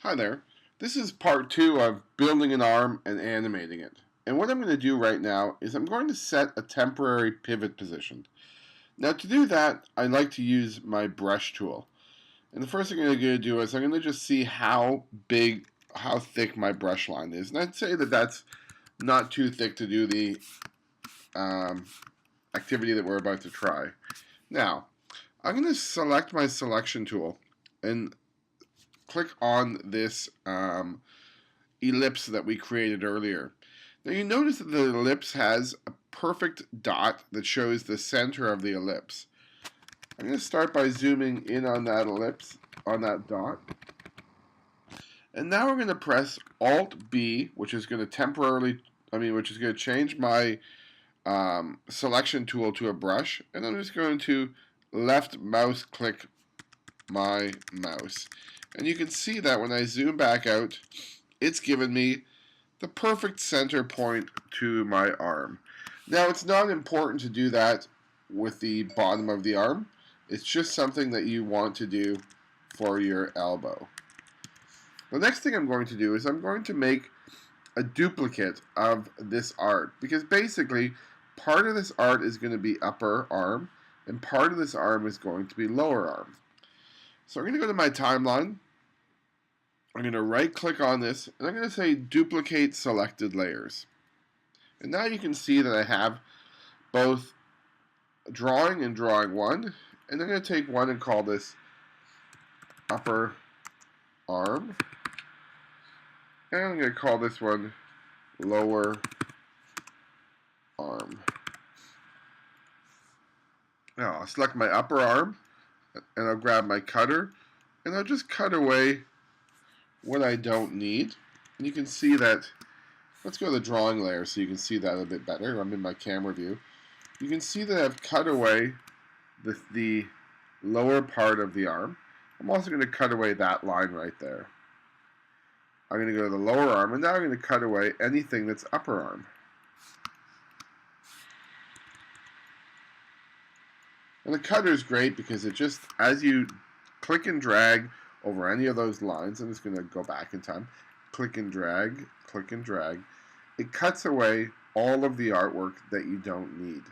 Hi there. This is part 2 of building an arm and animating it. And what I'm going to do right now is I'm going to set a temporary pivot position. Now to do that, I like to use my brush tool. And the first thing I'm going to do is I'm going to just see how thick my brush line is. And I'd say that that's not too thick to do the activity that we're about to try. Now, I'm going to select my selection tool and click on this ellipse that we created earlier. Now you notice that the ellipse has a perfect dot that shows the center of the ellipse. I'm going to start by zooming in on that ellipse, on that dot. And now we're going to press Alt B, which is going to change my selection tool to a brush. And I'm just going to left mouse click my mouse. And you can see that when I zoom back out, it's given me the perfect center point to my arm. Now, it's not important to do that with the bottom of the arm. It's just something that you want to do for your elbow. The next thing I'm going to do is I'm going to make a duplicate of this art, because basically part of this art is going to be upper arm and part of this arm is going to be lower arm. So I'm going to go to my timeline. I'm going to right click on this and I'm going to say duplicate selected layers. And now you can see that I have both drawing and drawing one. And I'm going to take one and call this upper arm. And I'm going to call this one lower arm. Now I'll select my upper arm and I'll grab my cutter and I'll just cut away what I don't need. And you can see that, let's go to the drawing layer so you can see that a bit better. I'm in my camera view. You can see that I've cut away the lower part of the arm. I'm also going to cut away that line right there. I'm going to go to the lower arm, and now I'm going to cut away anything that's upper arm. And the cutter is great because it just, as you click and drag over any of those lines, I'm just going to go back in time, click and drag, it cuts away all of the artwork that you don't need.